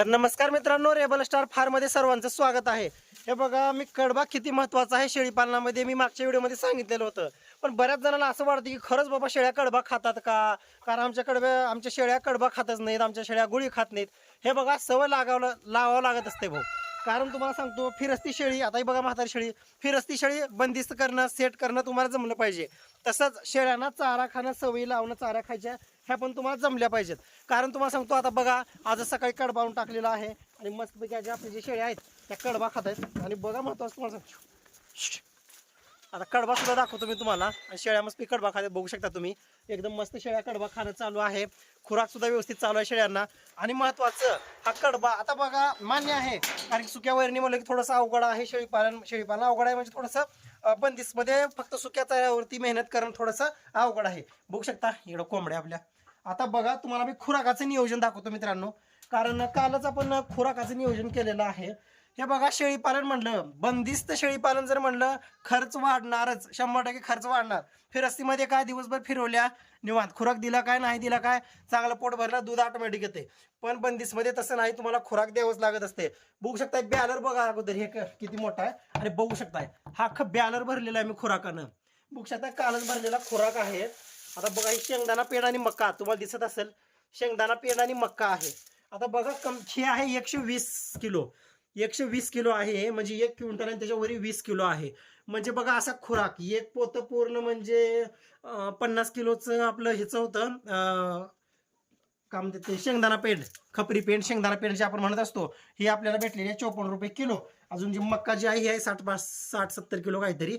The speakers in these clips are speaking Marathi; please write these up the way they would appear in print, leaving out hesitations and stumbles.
तर नमस्कार मित्रांनो, रेबल स्टार फार्म मध्ये सर्वांचं स्वागत आहे। हे बघा, मी कडबा किती महत्त्वाचा आहे शेळी पालनामध्ये मी मागच्या व्हिडिओमध्ये सांगितलेलं होतं। पण बऱ्याच जणांना असं वाटतं की खरंच बाबा शेळ्या कडबा खातात का? कारण आमच्या शेळ्या कडबा खातच नाहीत, आमच्या शेळ्या गुळी खात नाहीत। हे बघा, सवय लावावं लागत असते भाऊ। कारण तुम्हाला सांगतो, फिरस्ती शेळी, आता ही बघा म्हातारी शेळी, फिरस्ती शेळी बंदिस्त करणं, सेट करणं तुम्हाला जमलं पाहिजे। तसंच शेळ्यांना चारा खाणं, सवयी लावणं, चारा खायच्या ह्या पण तुम्हाला जमल्या पाहिजेत। कारण तुम्हाला सांगतो, आता बघा आज सकाळी कडबावून टाकलेला आहे आणि मस्तपैकी आज आपले जे शेळ्या आहेत त्या कडबा खात आहेत। आणि बघा महत्वाचं तुम्हाला सांगतो, आता कडबा सुद्धा दाखवतो मी तुम्हाला। आणि शेळ्या मस्त कडबा खात बघू शकता तुम्ही, एकदम मस्त शेळ्या कडबा खाणं चालू आहे। खुराक सुद्धा व्यवस्थित चालू आहे शेळ्यांना। आणि महत्वाचं, हा कडबा आता बघा मान्य आहे, कारण सुक्या वैरणी म्हणलं की थोडंसं अवघड आहे शेळीपालन अवघड आहे, म्हणजे थोडंसं बंदिस्तमध्ये फक्त सुक्या चाऱ्यावरती मेहनत करणं थोडंसं अवघड आहे। बघू शकता इकडं कोंबड्या आपल्या। आता बघा, तुम्हाला मी खुराकाचं नियोजन दाखवतो मित्रांनो, कारण कालच आपण खुराकाचं नियोजन केलेलं आहे। हे बघा, शेळीपालन म्हणलं, बंदिस्त शेळीपालन जर म्हणलं, खर्च वाढणारच, 100% खर्च वाढणार। फिरस्तीमध्ये काय दिवसभर फिरवल्या, निवांत खुराक दिला काय, नाही दिला काय, चांगलं पोट भरलं, दूध ऑटोमॅटिक येते। पण बंदिस्तमध्ये तसं नाही, तुम्हाला खुराक द्यावंच लागत असते। बघू शकताय बॅलर बघा अगोदर, हे किती मोठा आहे। आणि बघू शकताय हा बॅलर भरलेला आहे मी खुराकानं। बघू शकता कालच भरलेला खुराक आहे। आता बघा, ही शेंगदाणा पेंड आणि मक्का तुम्हाला दिसत असेल, शेंगदाणा पेंड आणि मक्का आहे। आता बघा, ही आहे 120 किलो, 120 किलो आहे, म्हणजे 1 क्विंटल आणि त्याच्यावरी 20 किलो आहे। म्हणजे बघा, असा खुराक एक पोतं पूर्ण, म्हणजे 50 किलोचं आपलं ह्याचं होतं, काय म्हणतात ते, शेंगदाणा पेंड, खपरी पेंड, शेंगदाणा पेंड जे आपण म्हणत असतो, ही आपल्याला भेटलेली आहे 54 रुपये किलो। अजून जी मक्का जी आहे ही आहे 60-70 किलो काहीतरी।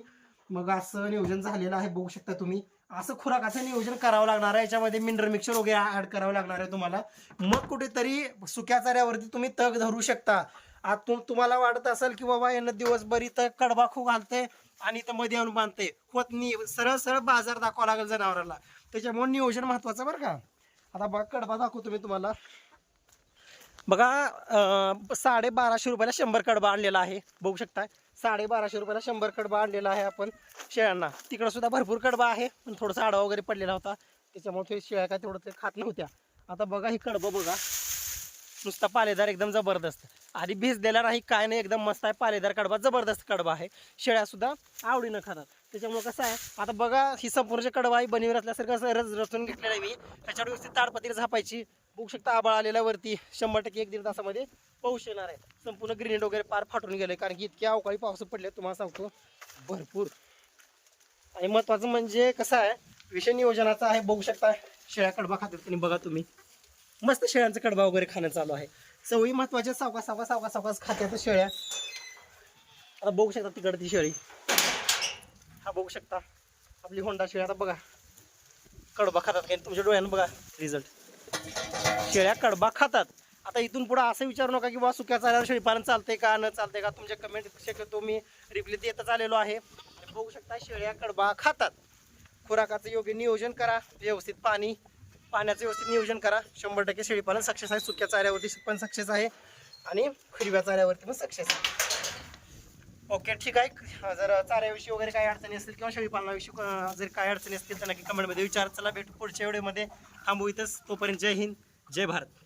मग असं नियोजन झालेलं आहे, बघू शकता तुम्ही। असं खुराकाचं नियोजन करावं लागणार आहे, याच्यामध्ये मिनरल मिक्सर वगैरे ऍड करावं लागणार आहे तुम्हाला। मग कुठेतरी सुक्या चाऱ्यावरती तुम्ही तग धरू शकता। आता तुम्हाला वाटत असेल की बाबा यांना दिवसभर इथं कडबा खू घालते आणि इथं मध्ये आणून बांधते, होत नाही, सरळ सरळ बाजार दाखवा लागेल जनावराला। त्याच्यामुळे नियोजन महत्वाचं बरं का। आता बघा, कडबा दाखवतो मी तुम्हाला। बघा, 1250 रुपयाला 100 कडबा आणलेला आहे, बघू शकता। 1250 रुपयाला 100 कडबा आणलेला आहे आपण शेळ्यांना। तिकडं सुद्धा भरपूर कडबा आहे, पण थोडासा आडवा वगैरे पडलेला होता, त्याच्यामुळे शेळ्या काय तेवढं ते खात नव्हत्या। आता बघा, ही कडबा बघा, नुसता पालेदार, एकदम जबरदस्त। आधी भिजलेला नाही काय नाही, एकदम मस्त आहे पालेदार कडबा, जबरदस्त कडबा आहे। शेळ्या सुद्धा आवडीनं खातात, त्याच्यामुळे कसं आहे। आता बघा, ही संपूर्ण कडबा आहे, बनीवर असल्यासारखं असं रचून घेतलेलं आहे मी। त्याच्यावर व्यवस्थित ताडपत्री झापायची। बघू शकता, आबाळ आलेल्या वरती 100% 1-1.5 तासामध्ये पाऊस येणार आहे। संपूर्ण ग्रेनेड वगैरे पार फाटून गेले, कारण की इतके अवकाळी पाऊस पडले तुम्हाला सांगतो, भरपूर। आणि महत्वाचं म्हणजे कसं आहे, विषय नियोजनाचा आहे। बघू शकता शेळ्या कडबा खातात की नाही बघा तुम्ही, मस्त शेळ्यांचं कडबा वगैरे खाणं चालू आहे। सवयी महत्वाच्या, सावकाश खात्यात शेळ्या। आता बघू शकता तिकडे ती शेळी, हा बघू शकता आपली होंडा शेळी। आता बघा कडबा खातात काही, तुमच्या डोळ्यानं बघा रिझल्ट, शेळ्या कडबा खातात। आता इथून पुढे असं विचारू नका की बाबा सुक्या चाऱ्यावर शेळीपालन चालतंय का, न चालतंय का। तुमच्या कमेंट शक्यतो मी रिप्लाय देतच आलेलो आहे। बघू शकता शेळ्या कडबा खातात। खुराकाचं योग्य नियोजन करा, व्यवस्थित पाण्याचं व्यवस्थित नियोजन करा, 100% शेळीपालन सक्सेस आहे। सुक्या चाऱ्यावरती पण सक्सेस आहे आणि हिरव्या चाऱ्यावरती पण सक्सेस आहे। ओके, ठीक आहे। जर चाऱ्याविषयी वगैरे काही अडचणी असतील किंवा शेळीपालनाविषयी जर काही अडचणी असतील तर नक्की कमेंटमध्ये विचार। चला भेटू पुढच्या व्हिडिओमध्ये, थांबू इथंच, तोपर्यंत जय हिंद, जय भारत।